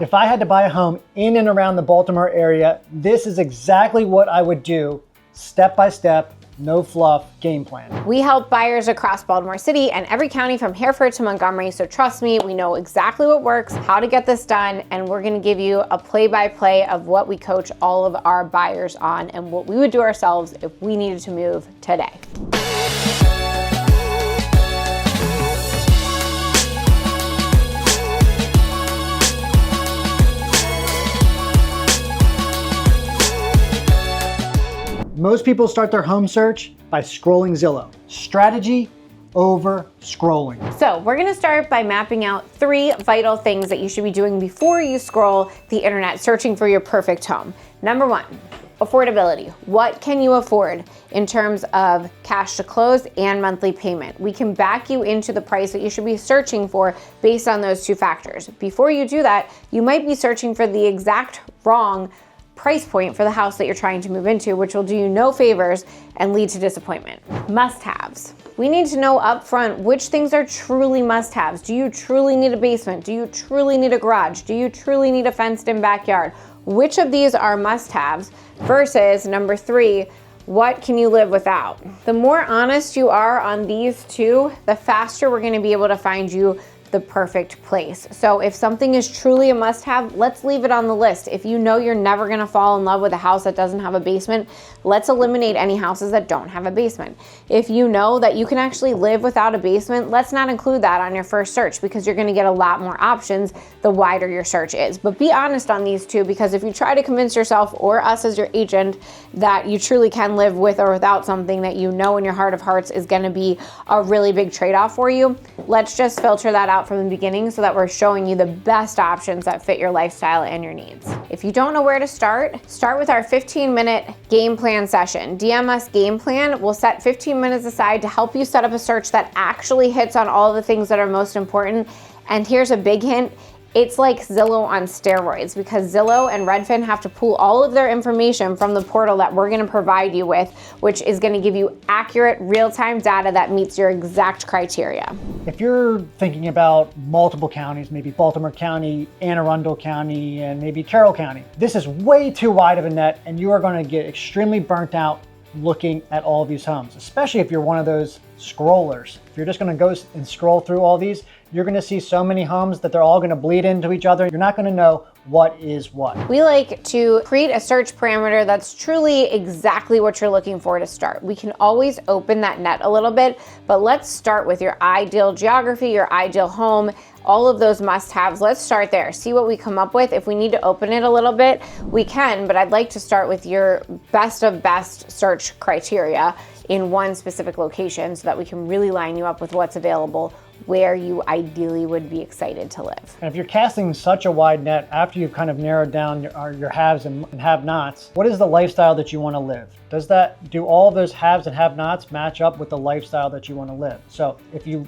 If I had to buy a home in and around the Baltimore area, this is exactly what I would do, step by step, no fluff game plan. We help buyers across Baltimore City and every county from Harford to Montgomery, so trust me, we know exactly what works, how to get this done, and we're gonna give you a play-by-play of what we coach all of our buyers on and what we would do ourselves if we needed to move today. Most people start their home search by scrolling Zillow. Strategy over scrolling. So we're gonna start by mapping out 3 vital things that you should be doing before you scroll the internet searching for your perfect home. Number 1, affordability. What can you afford in terms of cash to close and monthly payment? We can back you into the price that you should be searching for based on those 2 factors. Before you do that, you might be searching for the exact wrong price point for the house that you're trying to move into, which will do you no favors and lead to disappointment. Must-haves. We need to know upfront which things are truly must-haves. Do you truly need a basement? Do you truly need a garage? Do you truly need a fenced-in backyard? Which of these are must-haves versus number 3, what can you live without? The more honest you are on these 2, the faster we're gonna be able to find you the perfect place. So if something is truly a must-have, let's leave it on the list. If you know you're never gonna fall in love with a house that doesn't have a basement, let's eliminate any houses that don't have a basement. If you know that you can actually live without a basement, let's not include that on your first search because you're gonna get a lot more options the wider your search is. But be honest on these 2 because if you try to convince yourself or us as your agent that you truly can live with or without something that you know in your heart of hearts is gonna be a really big trade-off for you, let's just filter that out from the beginning so that we're showing you the best options that fit your lifestyle and your needs. If you don't know where to start with our 15-minute game plan session. DM us game plan. We'll set 15 minutes aside to help you set up a search that actually hits on all the things that are most important. And here's a big hint. It's like Zillow on steroids because Zillow and Redfin have to pull all of their information from the portal that we're gonna provide you with, which is gonna give you accurate real-time data that meets your exact criteria. If you're thinking about multiple counties, maybe Baltimore County, Anne Arundel County, and maybe Carroll County, this is way too wide of a net and you are gonna get extremely burnt out looking at all these homes, especially if you're one of those scrollers. If you're just gonna go and scroll through all these, you're gonna see so many homes that they're all gonna bleed into each other. You're not gonna know what is what. We like to create a search parameter that's truly exactly what you're looking for to start. We can always open that net a little bit, but let's start with your ideal geography, your ideal home, all of those must-haves. Let's start there, see what we come up with. If we need to open it a little bit, we can, but I'd like to start with your best of best search criteria in one specific location so that we can really line you up with what's available where you ideally would be excited to live. And if you're casting such a wide net after you've kind of narrowed down your haves and have-nots, what is the lifestyle that you want to live? Do all of those haves and have-nots match up with the lifestyle that you want to live? So if you're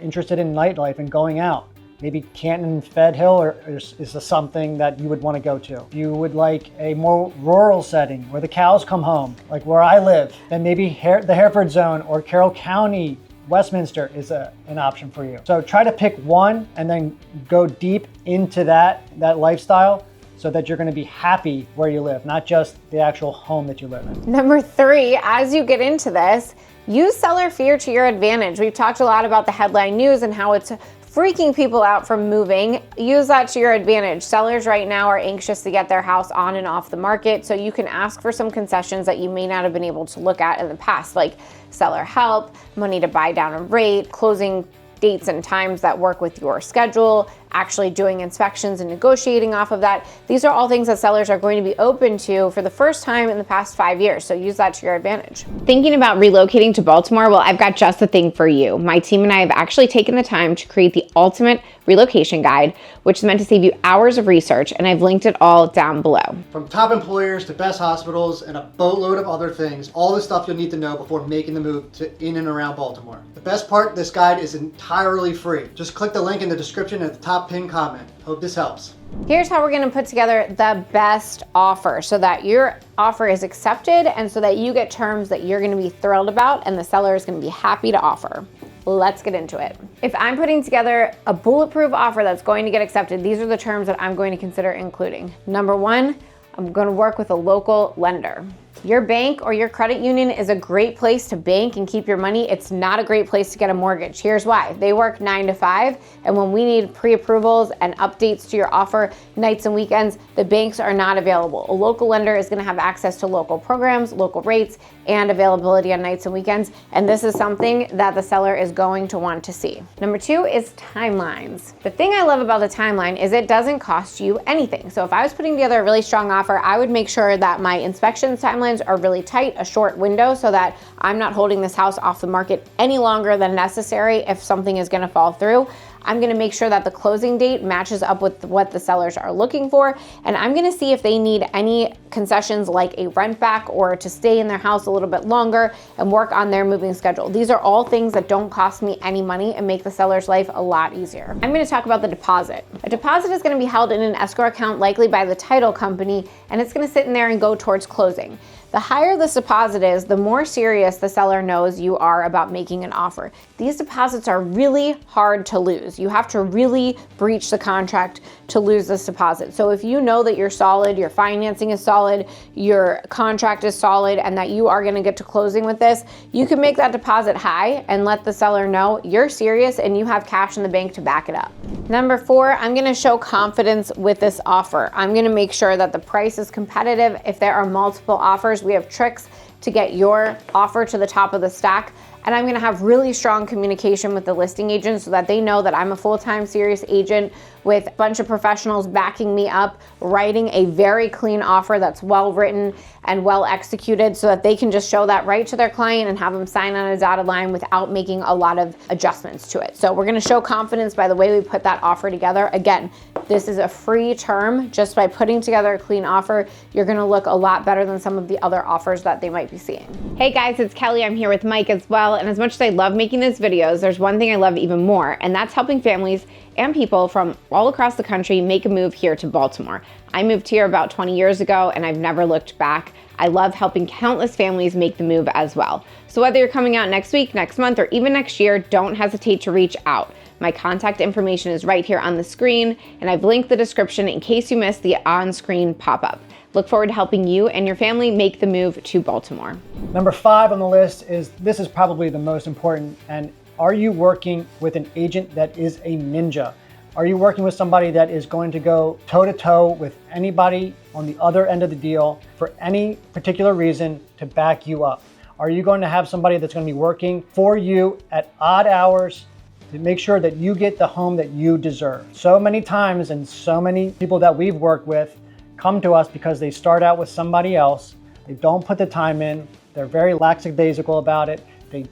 interested in nightlife and going out, maybe Canton, Fed Hill is something that you would want to go to. If you would like a more rural setting where the cows come home, like where I live, then maybe the Harford zone or Carroll County, Westminster is an option for you. So try to pick one and then go deep into that lifestyle so that you're gonna be happy where you live, not just the actual home that you live in. Number 3, as you get into this, use seller fear to your advantage. We've talked a lot about the headline news and how it's freaking people out from moving. Use that to your advantage. Sellers right now are anxious to get their house on and off the market, so you can ask for some concessions that you may not have been able to look at in the past, like seller help, money to buy down a rate, closing dates and times that work with your schedule, actually doing inspections and negotiating off of that. These are all things that sellers are going to be open to for the first time in the past 5 years, so use that to your advantage. Thinking about relocating to Baltimore? Well, I've got just the thing for you. My team and I have actually taken the time to create the ultimate relocation guide, which is meant to save you hours of research, and I've linked it all down below. From top employers to best hospitals and a boatload of other things, all the stuff you'll need to know before making the move to in and around Baltimore. The best part, this guide is entirely free. Just click the link in the description at the top pinned comment. Hope this helps. Here's how we're gonna put together the best offer so that your offer is accepted and so that you get terms that you're gonna be thrilled about and the seller is gonna be happy to offer. Let's get into it. If I'm putting together a bulletproof offer that's going to get accepted, these are the terms that I'm going to consider including. Number one, I'm going to work with a local lender. Your bank or your credit union is a great place to bank and keep your money. It's not a great place to get a mortgage. Here's why. They work 9 to 5, and when we need pre-approvals and updates to your offer nights and weekends, the banks are not available. A local lender is going to have access to local programs, local rates, and availability on nights and weekends, and this is something that the seller is going to want to see. Number two is timelines. The thing I love about the timeline is it doesn't cost you anything. So if I was putting together a really strong offer, I would make sure that my inspections timelines are really tight, a short window, so that I'm not holding this house off the market any longer than necessary if something is going to fall through. I'm going to make sure that the closing date matches up with what the sellers are looking for, and I'm going to see if they need any concessions like a rent back or to stay in their house a little bit longer and work on their moving schedule. These are all things that don't cost me any money and make the seller's life a lot easier. I'm going to talk about the deposit. A deposit is going to be held in an escrow account, likely by the title company, and it's going to sit in there and go towards closing. The higher this deposit is, the more serious the seller knows you are about making an offer. These deposits are really hard to lose. You have to really breach the contract to lose this deposit. So if you know that you're solid, your financing is solid, your contract is solid, and that you are gonna get to closing with this, you can make that deposit high and let the seller know you're serious and you have cash in the bank to back it up. Number four, I'm gonna show confidence with this offer. I'm gonna make sure that the price is competitive. If there are multiple offers, we have tricks to get your offer to the top of the stack. And I'm gonna have really strong communication with the listing agent so that they know that I'm a full-time serious agent with a bunch of professionals backing me up, writing a very clean offer that's well written and well executed so that they can just show that right to their client and have them sign on a dotted line without making a lot of adjustments to it. So we're gonna show confidence by the way we put that offer together. Again, this is a free term. Just by putting together a clean offer, you're gonna look a lot better than some of the other offers that they might be seeing. Hey guys, it's Kelly. I'm here with Mike as well. And as much as I love making these videos, there's one thing I love even more, and that's helping families and people from all across the country make a move here to Baltimore. I moved here about 20 years ago and I've never looked back. I love helping countless families make the move as well. So whether you're coming out next week, next month, or even next year, don't hesitate to reach out. My contact information is right here on the screen, and I've linked the description in case you missed the on-screen pop-up. Look forward to helping you and your family make the move to Baltimore. Number 5 on the list is, this is probably the most important, and are you working with an agent that is a ninja? Are you working with somebody that is going to go toe-to-toe with anybody on the other end of the deal for any particular reason to back you up? Are you going to have somebody that's going to be working for you at odd hours to make sure that you get the home that you deserve? So many times, and so many people that we've worked with come to us because they start out with somebody else. They don't put the time in. They're very lackadaisical about it. They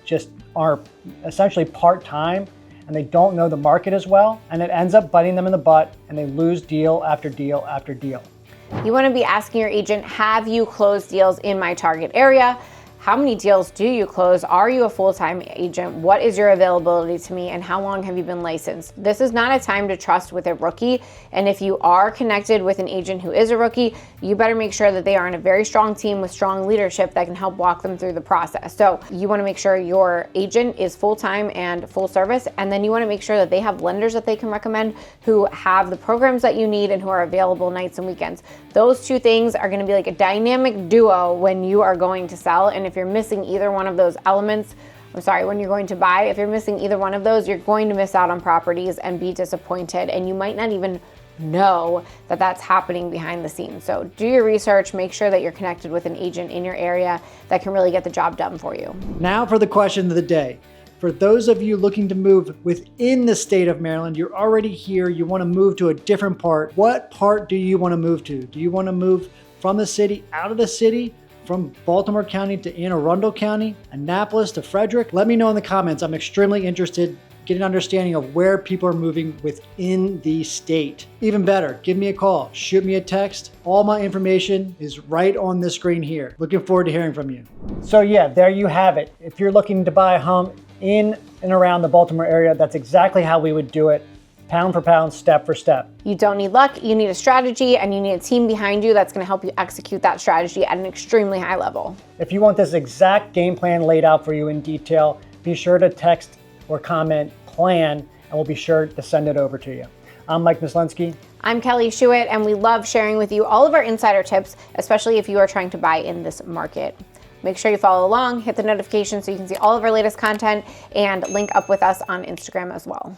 just are essentially part-time, and they don't know the market as well, and it ends up biting them in the butt, and they lose deal after deal after deal. You want to be asking your agent, have you closed deals in my target area? How many deals do you close? Are you a full-time agent? What is your availability to me, and how long have you been licensed? This is not a time to trust with a rookie, and if you are connected with an agent who is a rookie, you better make sure that they are in a very strong team with strong leadership that can help walk them through the process. So you want to make sure your agent is full-time and full service, and then you want to make sure that they have lenders that they can recommend who have the programs that you need and who are available nights and weekends. Those two things are going to be like a dynamic duo when you are going to sell, and if you're missing either one of those elements, when you're going to buy, if you're missing either one of those, you're going to miss out on properties and be disappointed, and you might not even know that that's happening behind the scenes. So do your research, make sure that you're connected with an agent in your area that can really get the job done for you. Now for the question of the day. For those of you looking to move within the state of Maryland, you're already here, you want to move to a different part. What part do you want to move to? Do you want to move from the city, out of the city? From Baltimore County to Anne Arundel County, Annapolis to Frederick? Let me know in the comments. I'm extremely interested, get an understanding of where people are moving within the state. Even better, give me a call, shoot me a text. All my information is right on the screen here. Looking forward to hearing from you. So yeah, there you have it. If you're looking to buy a home in and around the Baltimore area, that's exactly how we would do it. Pound for pound, step for step. You don't need luck, you need a strategy, and you need a team behind you that's gonna help you execute that strategy at an extremely high level. If you want this exact game plan laid out for you in detail, be sure to text or comment PLAN, and we'll be sure to send it over to you. I'm Mike Mislinski. I'm Kelly Schuett, and we love sharing with you all of our insider tips, especially if you are trying to buy in this market. Make sure you follow along, hit the notification so you can see all of our latest content, and link up with us on Instagram as well.